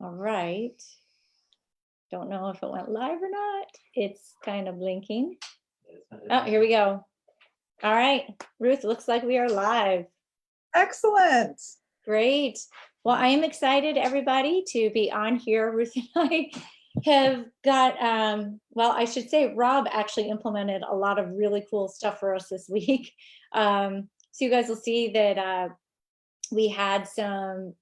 All right. Don't know if it went live or not. It's kind of blinking. Oh, here we go. All right, Ruth, looks like we are live. Excellent. Great. Well, I am excited, everybody, to be on here. Ruth and I have got, well, I should say Rob actually implemented a lot of really cool stuff for us this week. So you guys will see that we had some,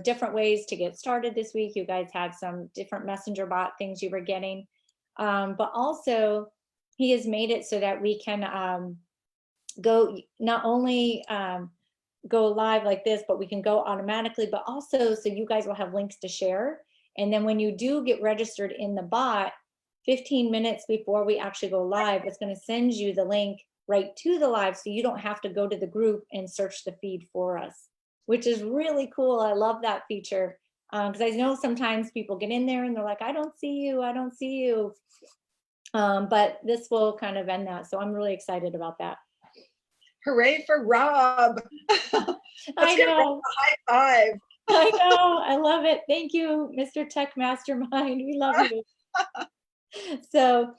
different ways to get started this week. You guys had some different messenger bot things you were getting. But also he has made it so that we can go not only go live like this, but we can go automatically, but also so you guys will have links to share. And then when you do get registered in the bot, 15 minutes before we actually go live, it's going to send you the link right to the live, so you don't have to go to the group and search the feed for us, which is really cool. I love that feature because I know sometimes people get in there and they're like, I don't see you, I don't see you. But this will kind of end that. So I'm really excited about that. Hooray for Rob. I give Rob know. a high five. I know. I love it. Thank you, Mr. Tech Mastermind. We love you. So,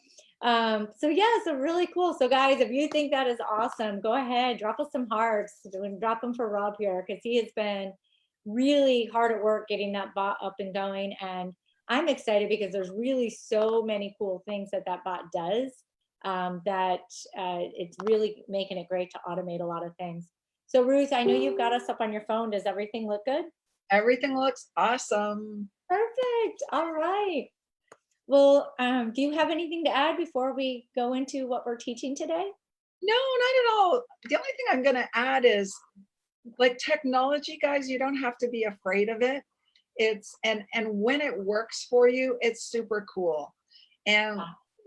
so really cool. So guys, if you think that is awesome, go ahead, drop us some hearts and drop them for Rob here, because he has been really hard at work getting that bot up and going. And I'm excited because there's really so many cool things that bot does, that it's really making it great to automate a lot of things. So Ruth, I know you've got us up on your phone. Does everything look good? Everything looks awesome. Perfect. All right. Well, do you have anything to add before we go into what we're teaching today? No, not at all. The only thing I'm going to add is, like, technology, guys, you don't have to be afraid of it. And when it works for you, it's super cool. And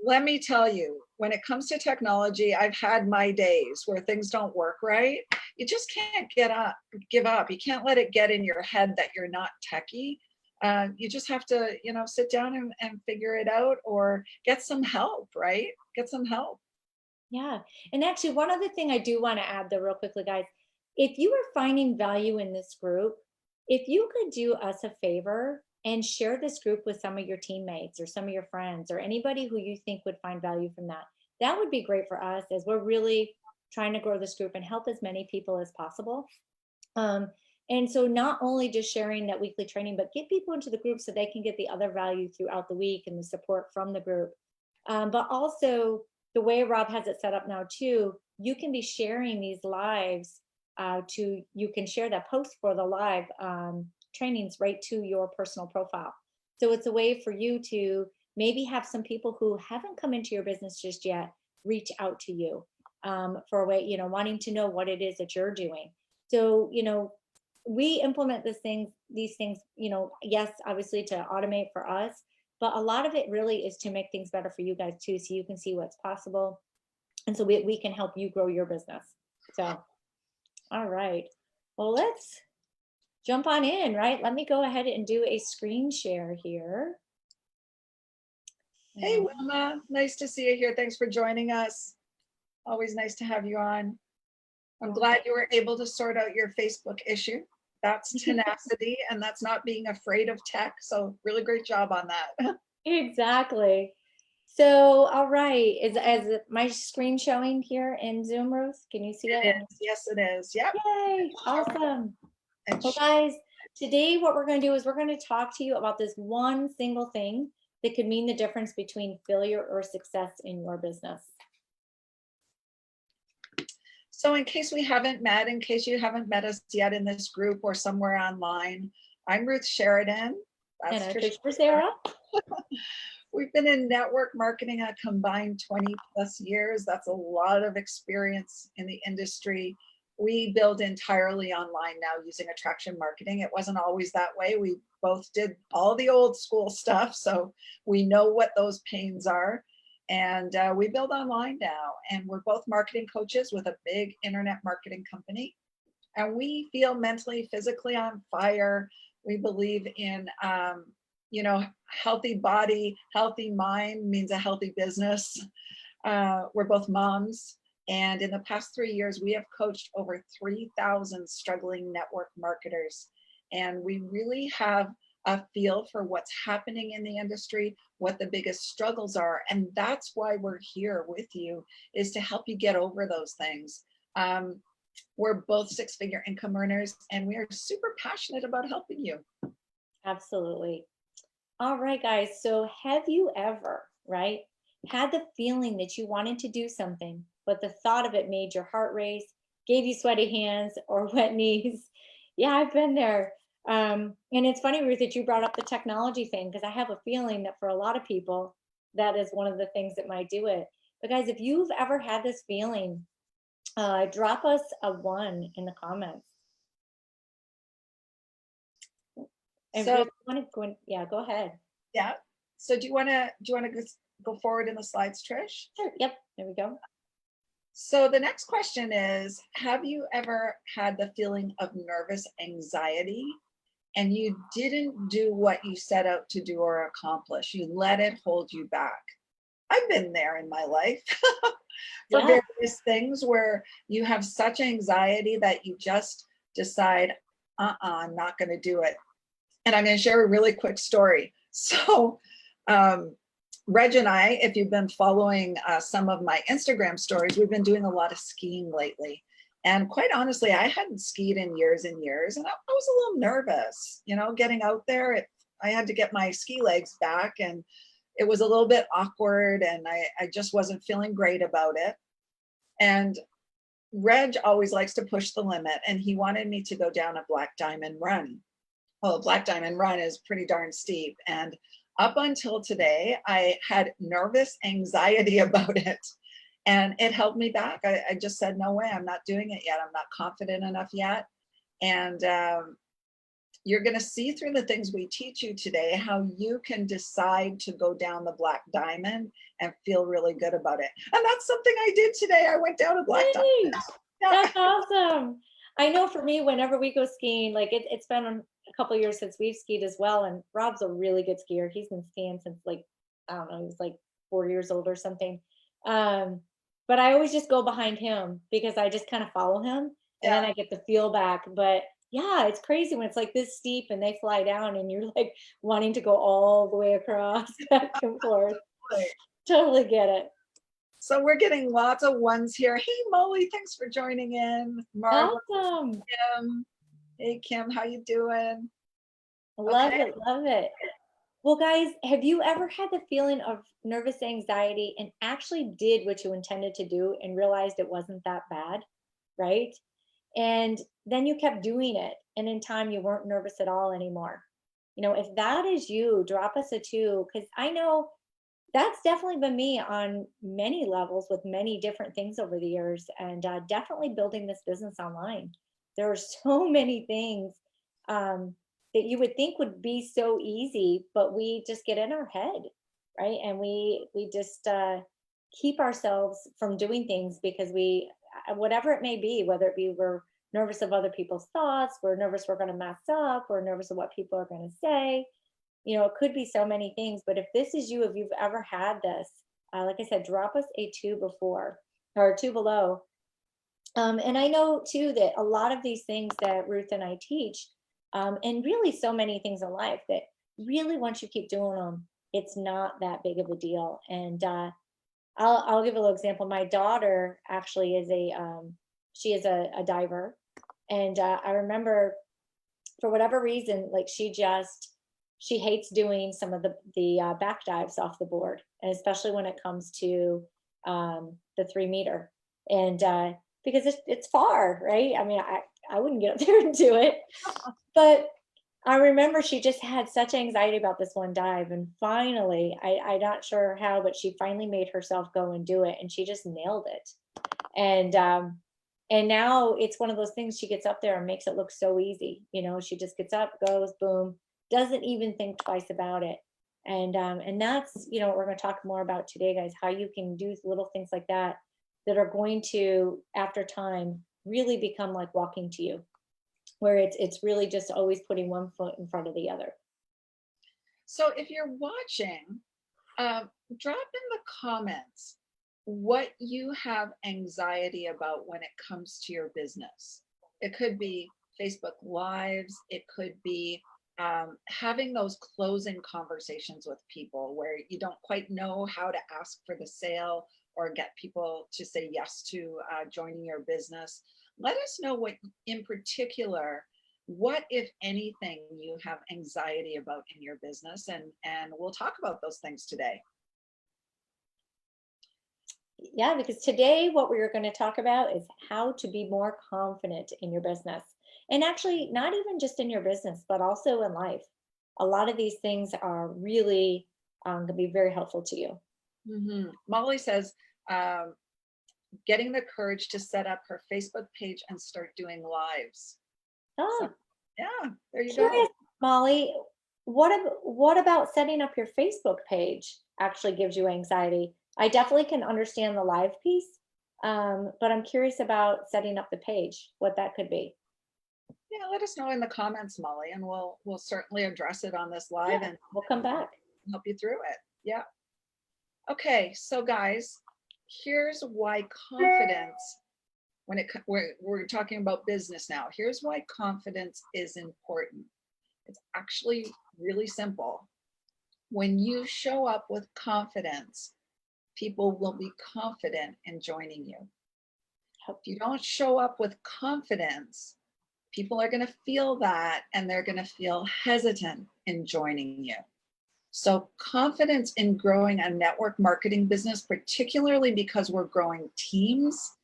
let me tell you, when it comes to technology, I've had my days where things don't work right. You just can't give up. You can't let it get in your head that you're not techie. You just have to, sit down and figure it out, or get some help, right? Get some help. Yeah. And actually, one other thing I do want to add, though, real quickly, guys, if you are finding value in this group, if you could do us a favor and share this group with some of your teammates or some of your friends or anybody who you think would find value from that, that would be great for us, as we're really trying to grow this group and help as many people as possible. And so not only just sharing that weekly training, but get people into the group so they can get the other value throughout the week and the support from the group. But also, the way Rob has it set up now too, you can be sharing these lives you can share that post for the live trainings right to your personal profile. So it's a way for you to maybe have some people who haven't come into your business just yet reach out to you for a way, wanting to know what it is that you're doing. So, we implement these things, yes, obviously to automate for us, but a lot of it really is to make things better for you guys too, so you can see what's possible. And so we can help you grow your business. So, all right. Well, let's jump on in, right? Let me go ahead and do a screen share here. Hey, Wilma, nice to see you here. Thanks for joining us. Always nice to have you on. I'm glad you were able to sort out your Facebook issue. That's tenacity, and that's not being afraid of tech. So really great job on that. Exactly. So, all right, is my screen showing here in Zoom, Ruth? Can you see it? It is. Yes, it is. Yep. Yay, awesome. Well, guys, today what we're going to do is we're going to talk to you about this one single thing that could mean the difference between failure or success in your business. So in case you haven't met us yet in this group or somewhere online, I'm Ruth Sheridan. That's and Trish Sarah. We've been in network marketing a combined 20 plus years. That's a lot of experience in the industry. We build entirely online now using attraction marketing. It wasn't always that way. We both did all the old school stuff, so we know what those pains are. And we build online now, and we're both marketing coaches with a big internet marketing company. And we feel mentally, physically on fire. We believe in, healthy body, healthy mind means a healthy business. We're both moms. And in the past 3 years, we have coached over 3,000 struggling network marketers. And we really have a feel for what's happening in the industry, what the biggest struggles are. And that's why we're here with you, is to help you get over those things. We're both six-figure income earners, and we are super passionate about helping you. Absolutely. All right, guys. So have you ever, right, had the feeling that you wanted to do something, but the thought of it made your heart race, gave you sweaty hands or wet knees? Yeah, I've been there. And it's funny, Ruth, that you brought up the technology thing, because I have a feeling that for a lot of people, that is one of the things that might do it. But guys, if you've ever had this feeling, drop us a one in the comments. And So Ruth, want to go in? Yeah, go ahead. yeah. So do you want to go forward in the slides, Trish? Sure. Yep. There we go. So the next question is, have you ever had the feeling of nervous anxiety and you didn't do what you set out to do or accomplish? You let it hold you back. I've been there in my life for Yeah. various things where you have such anxiety that you just decide, I'm not going to do it. And I'm going to share a really quick story. So, Reg and I, if you've been following some of my Instagram stories, we've been doing a lot of skiing lately. And quite honestly, I hadn't skied in years and years, and I was a little nervous, getting out there. I had to get my ski legs back, and it was a little bit awkward, and I just wasn't feeling great about it. And Reg always likes to push the limit, and he wanted me to go down a Black Diamond run. Well, Black Diamond run is pretty darn steep. And up until today, I had nervous anxiety about it. And it held me back. I just said, no way, I'm not doing it yet. I'm not confident enough yet. And you're going to see through the things we teach you today how you can decide to go down the Black Diamond and feel really good about it. And that's something I did today. I went down a Black Diamond. Yeah. That's awesome. I know for me, whenever we go skiing, like it's been a couple of years since we've skied as well. And Rob's a really good skier. He's been skiing since like, I don't know, he was like 4 years old or something. But I always just go behind him because I just kind of follow him and then I get the feel back. But yeah, it's crazy when it's like this steep and they fly down and you're like wanting to go all the way across back and forth. Totally get it. So we're getting lots of ones here. Hey, Molly, thanks for joining in. Marla, Awesome. Kim. Hey, Kim, how you doing? Love Okay. it. Love it. Well, guys, have you ever had the feeling of nervous anxiety and actually did what you intended to do and realized it wasn't that bad, right? And then you kept doing it, and in time you weren't nervous at all anymore. If that is you, drop us a two, because I know that's definitely been me on many levels with many different things over the years, and definitely building this business online. There are so many things um, that you would think would be so easy, but we just get in our head, right? And we just keep ourselves from doing things because whatever it may be, whether it be we're nervous of other people's thoughts, we're nervous we're going to mess up, we're nervous of what people are going to say. It could be so many things, but if this is you, if you've ever had this, like I said, drop us a two before or two below. And I know too that a lot of these things that Ruth and I teach, and really so many things in life, that really once you keep doing them, it's not that big of a deal. And I'll give a little example. My daughter actually is she is a diver, and I remember for whatever reason, like she hates doing some of the back dives off the board, and especially when it comes to the 3 meter, and because it's far, right? I mean, I wouldn't get up there and do it, but I remember she just had such anxiety about this one dive, and finally, I'm not sure how, but she finally made herself go and do it, and she just nailed it. And now it's one of those things, she gets up there and makes it look so easy. She just gets up, goes, boom, doesn't even think twice about it. And that's what we're going to talk more about today, guys, how you can do little things like that are going to, after time, really become like walking to you, where it's really just always putting one foot in front of the other. So if you're watching, drop in the comments what you have anxiety about when it comes to your business. It could be Facebook Lives. It could be having those closing conversations with people where you don't quite know how to ask for the sale or get people to say yes to joining your business. Let us know what in particular, what if anything you have anxiety about in your business, and we'll talk about those things today. Yeah, because today what we're going to talk about is how to be more confident in your business. And actually, not even just in your business, but also in life. A lot of these things are really going to be very helpful to you. Molly says, getting the courage to set up her Facebook page and start doing lives. Oh, So, yeah, there you curious, go. Molly, what about setting up your Facebook page actually gives you anxiety? I definitely can understand the live piece, but I'm curious about setting up the page, what that could be. Yeah, let us know in the comments, Molly, and we'll certainly address it on this live Yeah, and we'll come back. help you through it. Yeah. Okay, so guys, here's why confidence, we're talking about business now. Here's why confidence is important. It's actually really simple. When you show up with confidence, people will be confident in joining you. If you don't show up with confidence, people are going to feel that and they're going to feel hesitant in joining you. So confidence in growing a network marketing business, particularly because we're growing teams,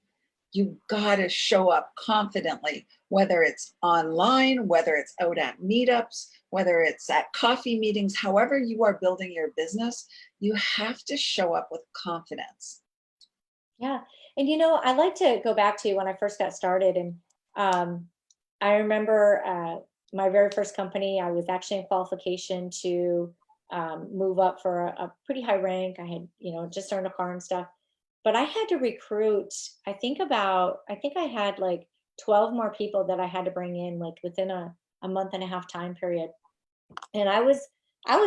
you got to show up confidently, whether it's online, whether it's out at meetups, whether it's at coffee meetings, however you are building your business, you have to show up with confidence. Yeah. And I like to go back to when I first got started. And I remember my very first company, I was actually in qualification to move up for a pretty high rank. I had, just earned a car and stuff. But I had to recruit, I think I had like 12 more people that I had to bring in like within a month and a half time period. And I was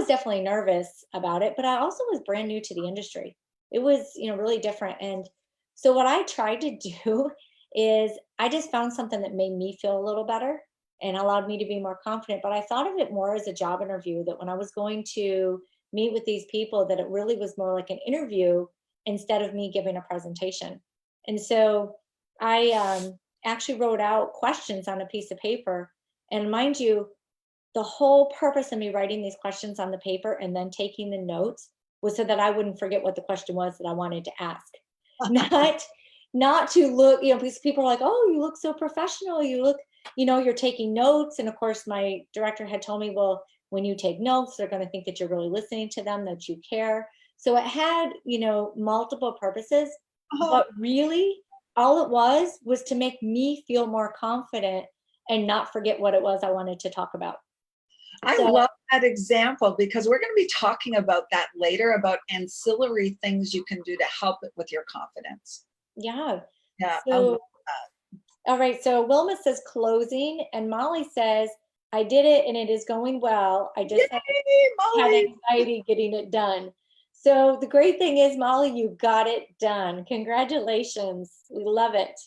definitely nervous about it, but I also was brand new to the industry. It was, really different. And so what I tried to do is I just found something that made me feel a little better and allowed me to be more confident. But I thought of it more as a job interview, that when I was going to meet with these people, that it really was more like an interview instead of me giving a presentation. And so I actually wrote out questions on a piece of paper. And mind you, the whole purpose of me writing these questions on the paper and then taking the notes was so that I wouldn't forget what the question was that I wanted to ask. Not not to look, because people are like, "Oh, you look so professional. You look, you're taking notes." And of course, my director had told me, "Well, when you take notes, they're going to think that you're really listening to them, that you care." So it had, multiple purposes, Oh, but really all it was to make me feel more confident and not forget what it was I wanted to talk about. I So love that example because we're going to be talking about that later, about ancillary things you can do to help it with your confidence. yeah. Yeah, I love So all right. So Wilma says closing, and Molly says, I did it and it is going well. I just Yay, had Molly. anxiety getting it done. So the great thing is, Molly, you got it done. Congratulations. We love it.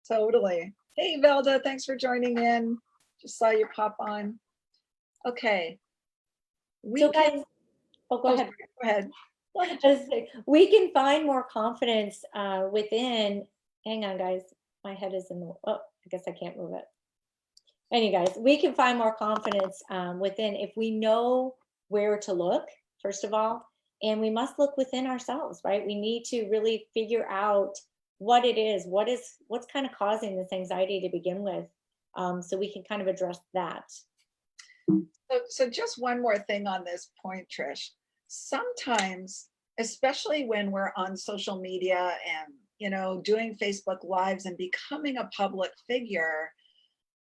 Totally. Hey, Velda, thanks for joining in. Just saw you pop on. Okay. So We can, guys, oh, go oh, ahead. sorry, go ahead. Go ahead. I was saying, we can find more confidence within, hang on guys, my head is in the, oh, I guess I can't move it. Anyway, guys, we can find more confidence within if we know where to look, first of all, and we must look within ourselves, right? We need to really figure out what it is, what's kind of causing this anxiety to begin with, so we can kind of address that. So just one more thing on this point, Trish. Sometimes, especially when we're on social media and, doing Facebook Lives and becoming a public figure,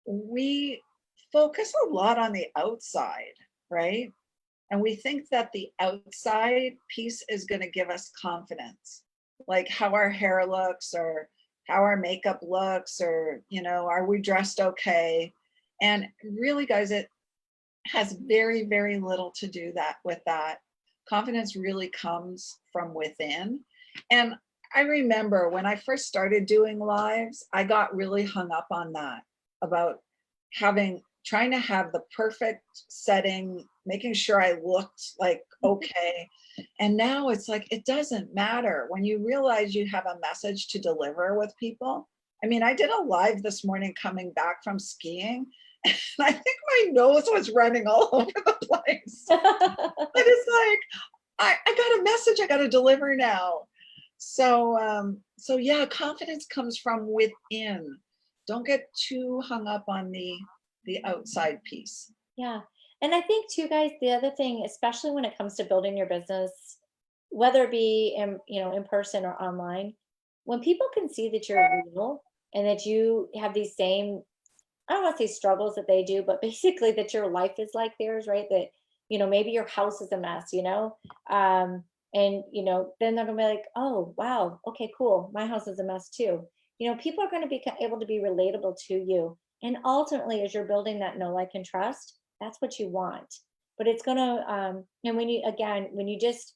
we focus a lot on the outside, right? And we think that the outside piece is going to give us confidence, like how our hair looks or how our makeup looks, or, are we dressed okay? And really, guys, it has very, very little to do with that. Confidence really comes from within. And I remember when I first started doing lives, I got really hung up on that, about having trying to have the perfect setting, making sure I looked like okay. And now it's like, it doesn't matter when you realize you have a message to deliver with people. I mean, I did a live this morning coming back from skiing, and I think my nose was running all over the place. But it's like, I got a message I got to deliver now. So yeah, confidence comes from within. Don't get too hung up on the outside piece. Yeah. And I think too, guys, the other thing, especially when it comes to building your business, whether it be in person or online, when people can see that you're real and that you have these same, I don't want to say struggles that they do, but basically that your life is like theirs, right? That, maybe your house is a mess, and then they're gonna be like, oh wow, okay, cool. My house is a mess too. People are gonna be able to be relatable to you. And ultimately, as you're building that know, like, and trust, that's what you want. But it's gonna and when you just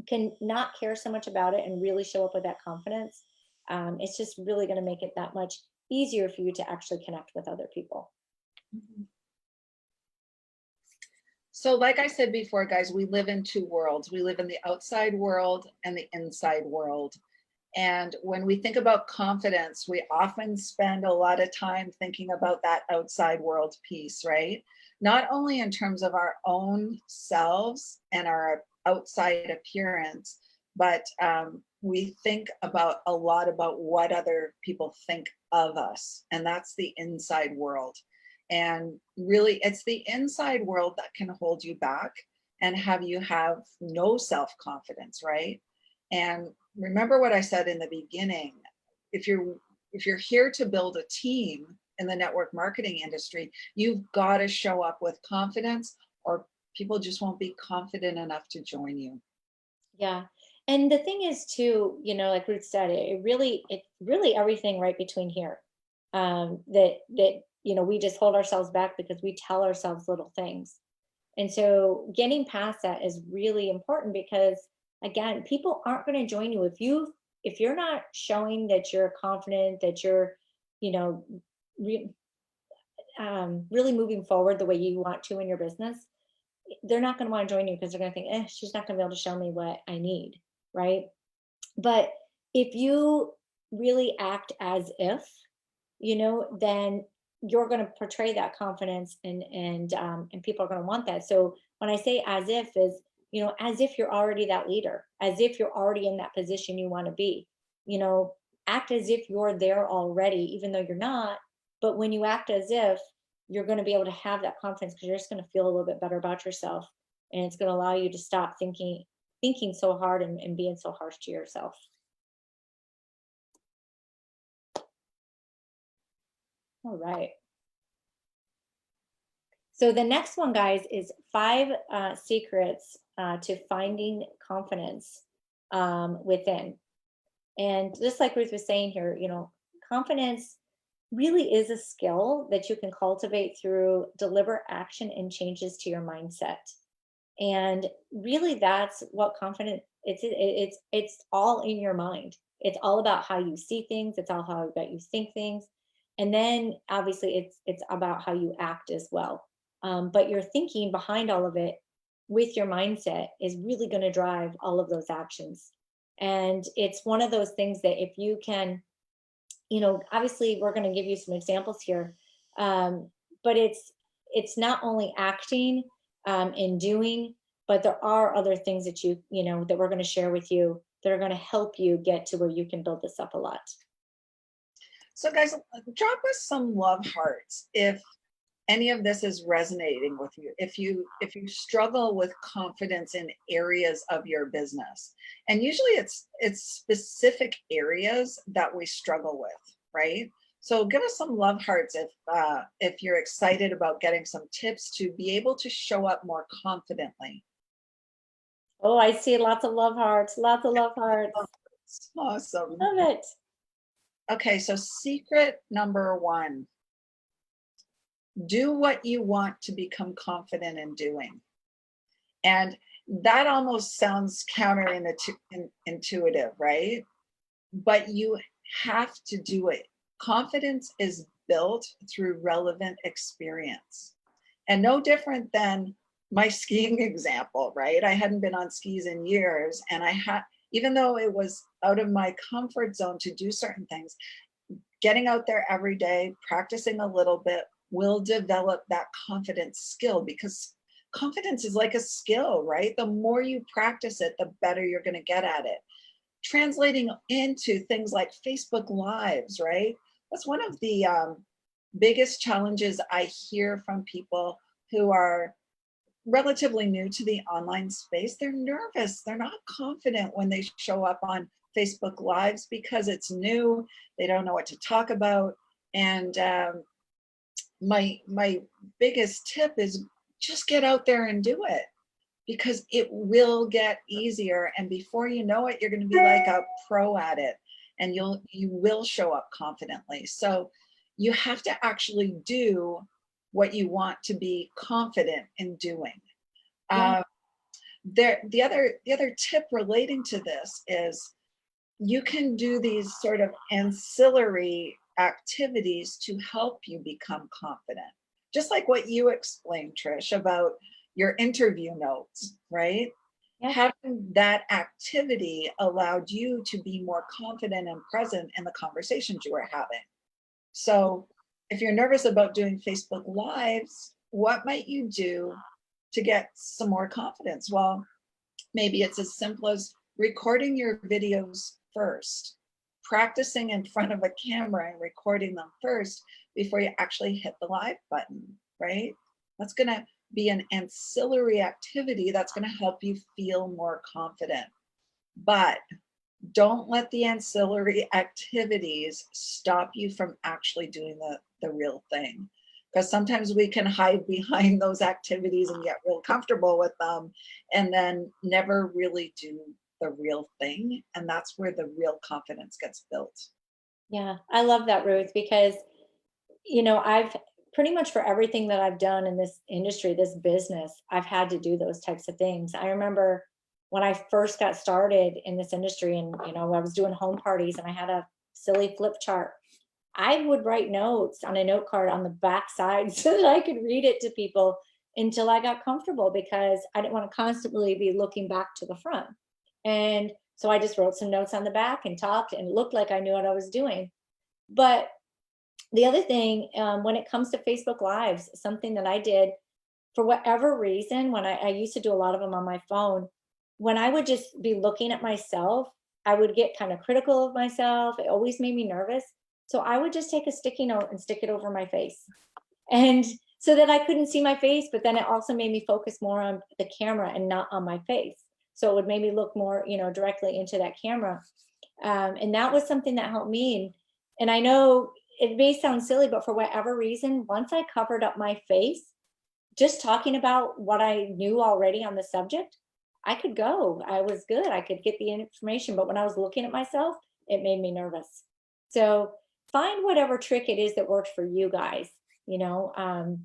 can not care so much about it and really show up with that confidence, it's just really gonna make it that much easier for you to actually connect with other people. Mhm. So, like I said before, guys, we live in two worlds. We live in the outside world and the inside world. And when we think about confidence, we often spend a lot of time thinking about that outside world piece, right? Not only in terms of our own selves and our outside appearance, but we think about a lot about what other people think of us. And that's the inside world. And really, it's the inside world that can hold you back and have you have no self confidence, right? And remember what I said in the beginning, if you're here to build a team in the network marketing industry, you've got to show up with confidence, or people just won't be confident enough to join you. Yeah. And the thing is too, like Ruth said, it really everything right between here. That we just hold ourselves back because we tell ourselves little things. And so getting past that is really important because again, people aren't going to join you if you're not showing that you're confident, that you're, you know, re, really moving forward the way you want to in your business. They're not going to want to join you because they're going to think, she's not going to be able to show me what I need, right? But if you really act as if, then you're going to portray that confidence, and people are going to want that. So when I say as if is, as if you're already that leader, as if you're already in that position you want to be, you know, act as if you're there already, even though you're not. But when you act as if, you're going to be able to have that confidence because you're just going to feel a little bit better about yourself, and it's going to allow you to stop thinking so hard and being so harsh to yourself. All right. So the next one, guys, is 5 secrets to finding confidence within. And just like Ruth was saying here, confidence really is a skill that you can cultivate through deliberate action and changes to your mindset. And really, that's what confidence. It's all in your mind. It's all about how you see things. It's all how about you think things, and then obviously it's about how you act as well. But your thinking behind all of it, with your mindset, is really going to drive all of those actions. And it's one of those things that if you can, obviously we're going to give you some examples here, but it's not only acting and doing, but there are other things that that we're going to share with you that are going to help you get to where you can build this up a lot. So, guys, drop us some love hearts if any of this is resonating with you, if you struggle with confidence in areas of your business. And usually it's specific areas that we struggle with, right? So give us some love hearts if you're excited about getting some tips to be able to show up more confidently. Oh, I see lots of love hearts, lots of love hearts. Awesome. Love it. Okay, so secret number 1, do what you want to become confident in doing. And that almost sounds counterintuitive, right? But you have to do it. Confidence is built through relevant experience. And no different than my skiing example, right? I hadn't been on skis in years, and I had, even though it was out of my comfort zone to do certain things, getting out there every day, practicing a little bit will develop that confidence skill, because confidence is like a skill, right? The more you practice it, the better you're going to get at it. Translating into things like Facebook Lives, right? That's one of the biggest challenges I hear from people who are relatively new to the online space. They're nervous. They're not confident when they show up on Facebook Lives because it's new. They don't know what to talk about. And my biggest tip is just get out there and do it, because it will get easier. And before you know it, you're going to be like a pro at it, and you will show up confidently. So you have to actually do what you want to be confident in doing. Yeah. The other tip relating to this is you can do these sort of ancillary activities to help you become confident. Just like what you explained, Trish, about your interview notes, right? Yeah. Having that activity allowed you to be more confident and present in the conversations you were having. So if you're nervous about doing Facebook Lives, what might you do to get some more confidence? Well, maybe it's as simple as recording your videos first, practicing in front of a camera and recording them first before you actually hit the live button, right? That's going to be an ancillary activity that's going to help you feel more confident. But don't let the ancillary activities stop you from actually doing the real thing. Because sometimes we can hide behind those activities and get real comfortable with them and then never really do the real thing. And that's where the real confidence gets built. Yeah, I love that, Ruth, because I've pretty much for everything that I've done in this industry, this business, I've had to do those types of things. I remember when I first got started in this industry, and I was doing home parties and I had a silly flip chart. I would write notes on a note card on the back side so that I could read it to people until I got comfortable, because I didn't want to constantly be looking back to the front. And so I just wrote some notes on the back and talked and looked like I knew what I was doing. But the other thing, when it comes to Facebook Lives, something that I did for whatever reason, when I used to do a lot of them on my phone, when I would just be looking at myself, I would get kind of critical of myself. It always made me nervous. So I would just take a sticky note and stick it over my face. And so that I couldn't see my face, but then it also made me focus more on the camera and not on my face. So it would make me look more, directly into that camera. And that was something that helped me. And I know it may sound silly, but for whatever reason, once I covered up my face, just talking about what I knew already on the subject, I could go. I was good. I could get the information. But when I was looking at myself, it made me nervous. So find whatever trick it is that works for you guys, and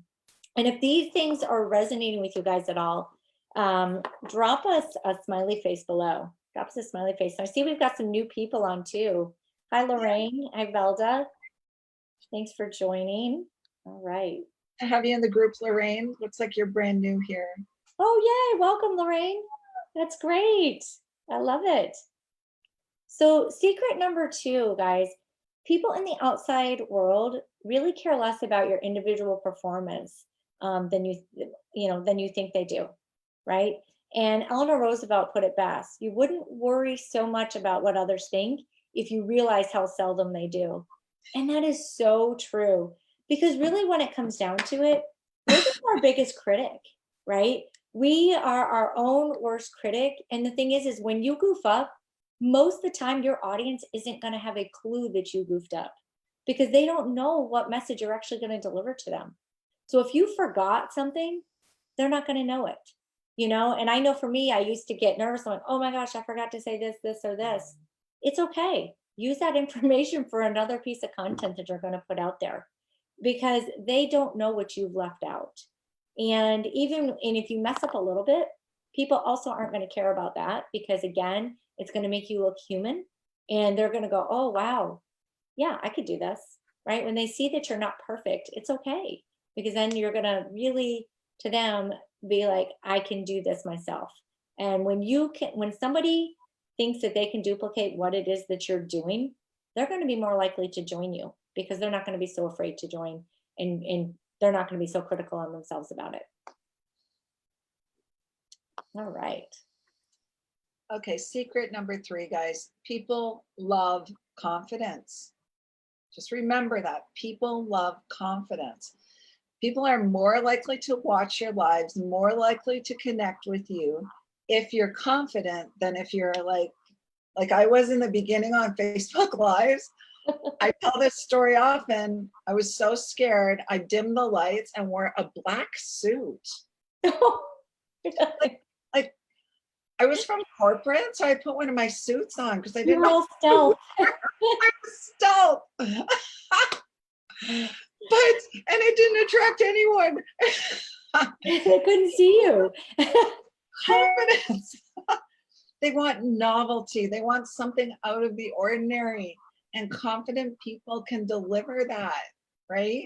if these things are resonating with you guys at all, drop us a smiley face below. Drop us a smiley face. I see we've got some new people on too. Hi, Lorraine. Hi, Velda. Thanks for joining. All right. To have you in the group, Lorraine. Looks like you're brand new here. Oh, yay. Welcome, Lorraine. That's great. I love it. So secret number 2, guys, people in the outside world really care less about your individual performance than you think they do, right? And Eleanor Roosevelt put it best: you wouldn't worry so much about what others think if you realize how seldom they do. And that is so true, because really when it comes down to it, we're just our biggest critic, right? We are our own worst critic. And the thing is when you goof up, most of the time your audience isn't going to have a clue that you goofed up, because they don't know what message you're actually going to deliver to them. So if you forgot something, they're not going to know it, And I know for me, I used to get nervous. I'm like, oh my gosh, I forgot to say this, or this. It's okay. Use that information for another piece of content that you're going to put out there, because they don't know what you've left out. And if you mess up a little bit, people also aren't going to care about that, because again, it's going to make you look human, and they're going to go, oh, wow, yeah, I could do this. right? When they see that you're not perfect, it's okay, because then you're going to really, to them, be like, I can do this myself. And when somebody thinks that they can duplicate what it is that you're doing, they're going to be more likely to join you, because they're not going to be so afraid to join, and they're not going to be so critical on themselves about it. All right. Okay, secret number 3, guys. People love confidence. Just remember that. People love confidence. People are more likely to watch your lives, more likely to connect with you if you're confident than if you're like I was in the beginning on Facebook Lives. I tell this story often. I was so scared. I dimmed the lights and wore a black suit. Like I was from corporate, so I put one of my suits on because I You didn't were know all stealth. I was stealth. But and it didn't attract anyone. They couldn't see you. Confidence. They want novelty. They want something out of the ordinary. And confident people can deliver that, right?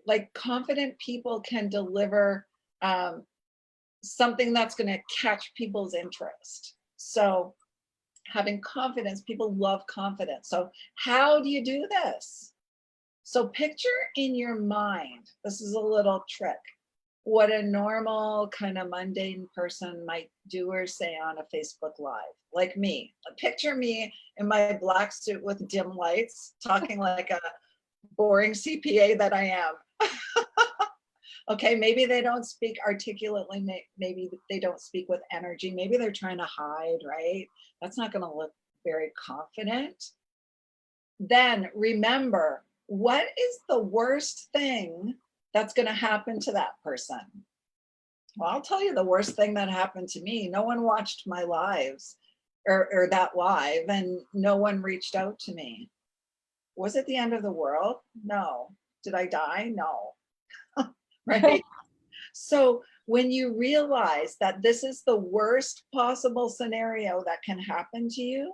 Like confident people can deliver something that's going to catch people's interest. So having confidence, people love confidence. So how do you do this? So picture in your mind, this is a little trick, what a normal kind of mundane person might do or say on a Facebook Live, like me. Picture me in my black suit with dim lights, talking like a boring CPA that I am. Okay, maybe they don't speak articulately, maybe they don't speak with energy, maybe they're trying to hide, right? That's not going to look very confident. Then remember, what is the worst thing that's going to happen to that person? Well, I'll tell you the worst thing that happened to me. No one watched my lives or that live, and no one reached out to me. Was it the end of the world? No. Did I die? No. Right? So when you realize that this is the worst possible scenario that can happen to you,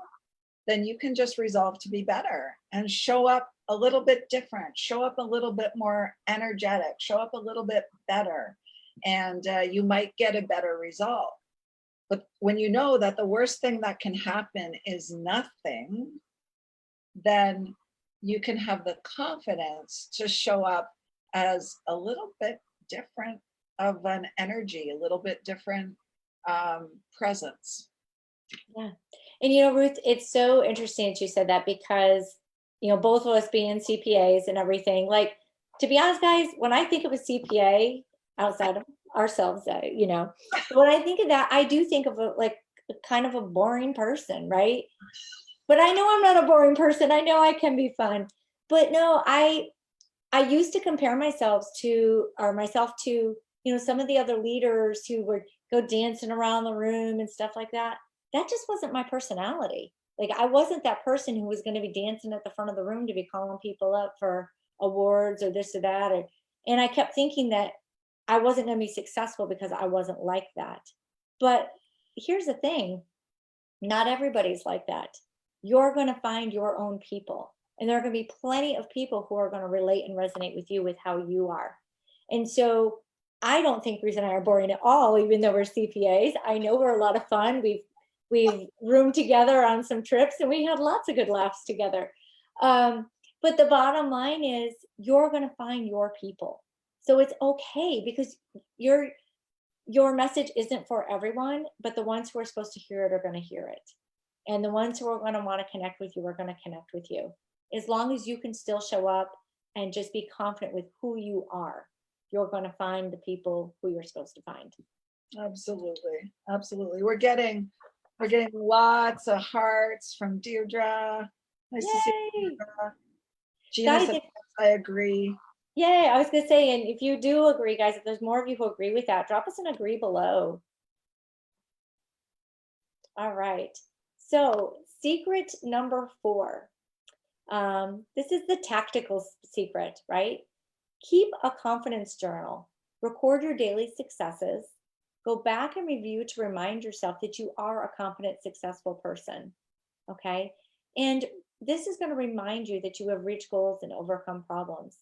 then you can just resolve to be better and show up a little bit different, show up a little bit more energetic, show up a little bit better, and you might get a better result. But when you know that the worst thing that can happen is nothing, then you can have the confidence to show up as a little bit different of an energy, a little bit different presence. Yeah. And Ruth, it's so interesting that you said that, because, both of us being CPAs and everything, like, to be honest, guys, when I think of a CPA outside of ourselves, but when I think of that, I do think of like kind of a boring person, right? But I know I'm not a boring person. I know I can be fun. But no, I used to compare myself to some of the other leaders who would go dancing around the room and stuff like that. That just wasn't my personality. Like, I wasn't that person who was going to be dancing at the front of the room to be calling people up for awards or this or that. And I kept thinking that I wasn't going to be successful because I wasn't like that. But here's the thing, not everybody's like that. You're going to find your own people. And there are going to be plenty of people who are going to relate and resonate with you with how you are. And so I don't think Reese and I are boring at all, even though we're CPAs. I know we're a lot of fun. We've roomed together on some trips and we had lots of good laughs together. But the bottom line is you're going to find your people. So it's okay, because your message isn't for everyone, but the ones who are supposed to hear it are going to hear it. And the ones who are going to want to connect with you are going to connect with you. As long as you can still show up and just be confident with who you are, you're going to find the people who you're supposed to find. Absolutely. Absolutely. We're getting lots of hearts from Deirdre. Nice to see you, Deirdre. Gina Guys, said, I agree. I was going to say, and if you do agree, guys, if there's more of you who agree with that, drop us an agree below. All right. So secret number 4. This is the tactical secret, right? Keep a confidence journal. Record your daily successes. Go back and review to remind yourself that you are a confident, successful person. Okay. And this is going to remind you that you have reached goals and overcome problems.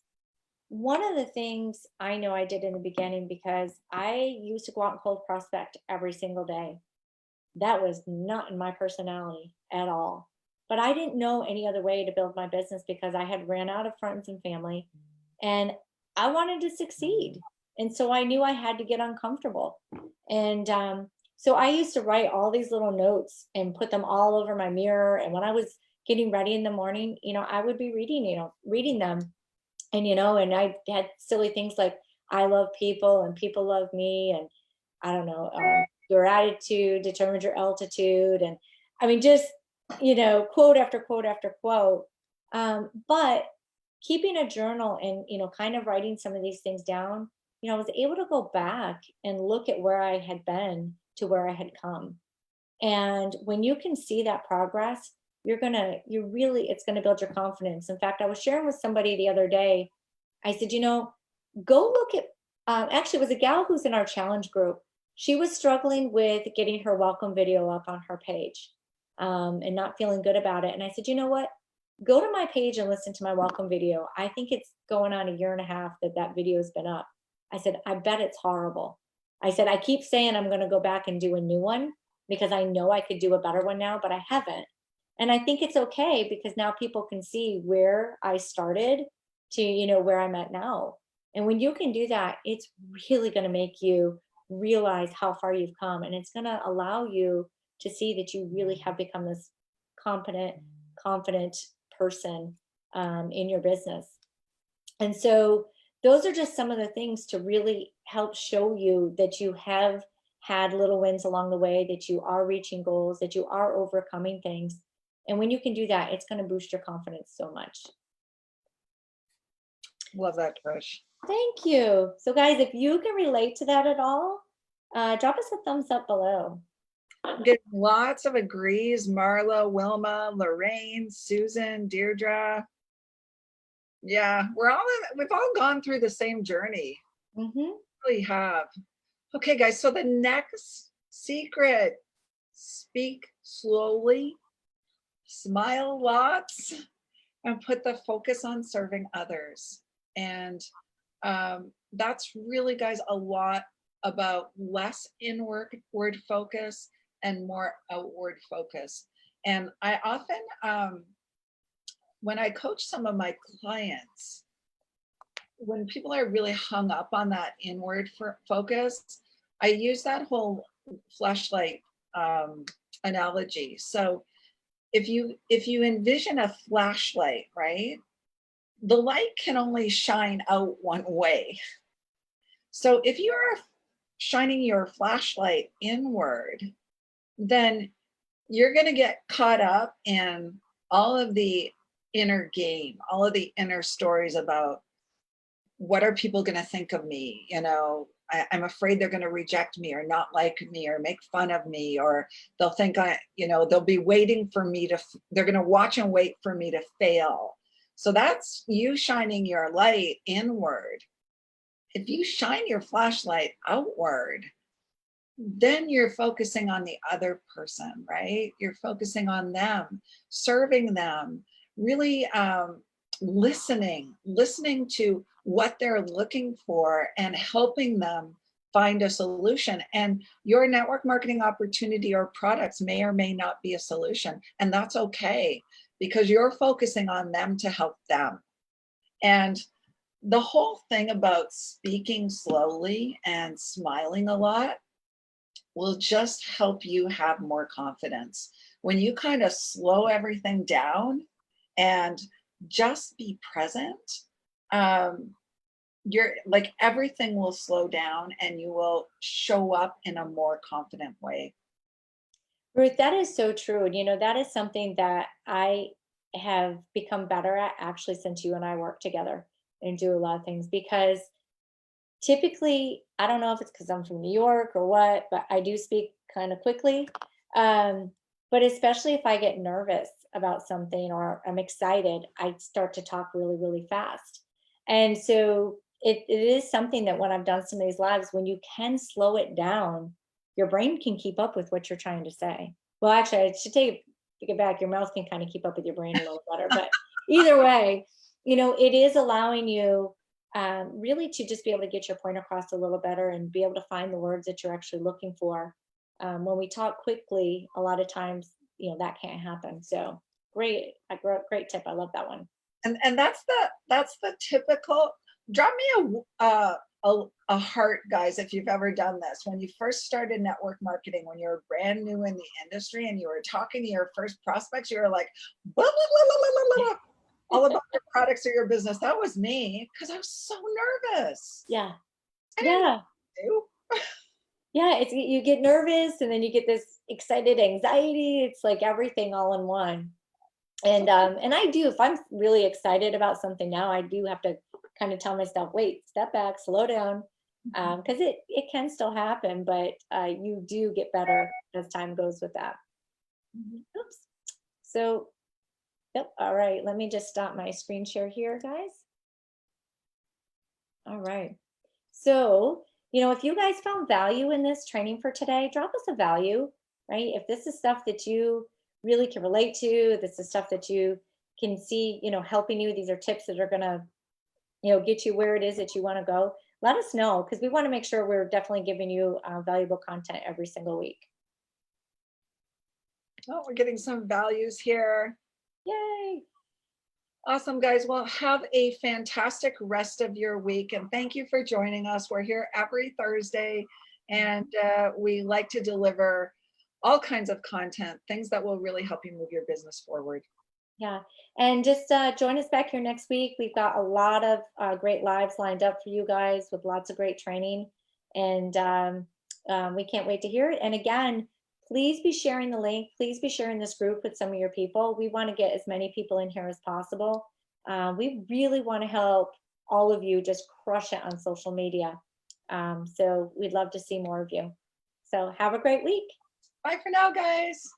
One of the things I know I did in the beginning, because I used to go out and cold prospect every single day. That was not in my personality at all. But I didn't know any other way to build my business because I had ran out of friends and family, and I wanted to succeed. And so I knew I had to get uncomfortable. And so I used to write all these little notes and put them all over my mirror. And when I was getting ready in the morning, I would be reading, reading them. And, and I had silly things like, I love people and people love me. And I don't know, your attitude determines your altitude. And I mean, just, quote after quote after quote. But keeping a journal and, kind of writing some of these things down, I was able to go back and look at where I had been to where I had come. And when you can see that progress, it's gonna build your confidence. In fact, I was sharing with somebody the other day, I said, go look at, actually, it was a gal who's in our challenge group. She was struggling with getting her welcome video up on her page, and not feeling good about it. And I said, you know what? Go to my page and listen to my welcome video. I think it's going on a year and a half that video has been up. I said, I bet it's horrible. I said, I keep saying I'm going to go back and do a new one because I know I could do a better one now, but I haven't. And I think it's okay because now people can see where I started to, where I'm at now. And when you can do that, it's really going to make you realize how far you've come. And it's going to allow you to see that you really have become this competent, confident person, in your business. And so those are just some of the things to really help show you that you have had little wins along the way, that you are reaching goals, that you are overcoming things. And when you can do that, it's going to boost your confidence so much. Love that, Trish. Thank you. So guys, if you can relate to that at all, drop us a thumbs up below. I'm getting lots of agrees. Marla, Wilma, Lorraine, Susan, Deirdre. Yeah, we've all gone through the same journey. Mm-hmm. Really have. Okay, guys, so the next secret: speak slowly, smile lots, and put the focus on serving others. And that's really, guys, a lot about less inward focus and more outward focus. And I often, when I coach some of my clients, when people are really hung up on that inward focus, I use that whole flashlight analogy. So if you envision a flashlight, right, the light can only shine out one way. So if you're shining your flashlight inward, then you're going to get caught up in all of the inner game, all of the inner stories about what are people going to think of me? I'm afraid they're going to reject me or not like me or make fun of me, or they'll think they'll be waiting for me they're going to watch and wait for me to fail. So that's you shining your light inward. If you shine your flashlight outward, then you're focusing on the other person, right? You're focusing on them, serving them, really listening to what they're looking for and helping them find a solution. And your network marketing opportunity or products may or may not be a solution. And that's okay, because you're focusing on them to help them. And the whole thing about speaking slowly and smiling a lot will just help you have more confidence. When you kind of slow everything down and just be present, you're like, everything will slow down and you will show up in a more confident way. Ruth, that is so true. And that is something that I have become better at actually since you and I work together and do a lot of things, because typically, I don't know if it's because I'm from New York or what, but I do speak kind of quickly. But especially if I get nervous about something or I'm excited, I start to talk really, really fast. And so it is something that when I've done some of these lives, when you can slow it down, your brain can keep up with what you're trying to say. Well, actually, I should take get back, your mouth can kind of keep up with your brain a little better. But either way, it is allowing you really to just be able to get your point across a little better and be able to find the words that you're actually looking for. When we talk quickly, a lot of times, that can't happen. So great tip. I love that one. And that's the typical. Drop me a heart, guys, if you've ever done this. When you first started network marketing, when you were brand new in the industry and you were talking to your first prospects, you were like, blah, blah, blah, blah, blah, blah, blah, all about your products or your business. That was me because I was so nervous. Yeah. I didn't know Yeah. what to do. Yeah. You get nervous and then you get this excited anxiety. It's like everything all in one. And I do, if I'm really excited about something now, I do have to kind of tell myself, wait, step back, slow down. Because it can still happen, but you do get better as time goes with that. Oops. So, yep. All right. Let me just stop my screen share here, guys. All right. So, if you guys found value in this training for today, drop us a value, right? If this is stuff that you really can relate to, this is stuff that you can see, helping you, these are tips that are going to, get you where it is that you want to go, let us know, because we want to make sure we're definitely giving you valuable content every single week. Oh, we're getting some values here. Yay. Awesome, guys. Well, have a fantastic rest of your week. And thank you for joining us. We're here every Thursday, and we like to deliver all kinds of content, things that will really help you move your business forward. Yeah. And just join us back here next week. We've got a lot of great lives lined up for you guys with lots of great training. And we can't wait to hear it. And again, please be sharing the link. Please be sharing this group with some of your people. We want to get as many people in here as possible. We really want to help all of you just crush it on social media. So we'd love to see more of you. So have a great week. Bye for now, guys.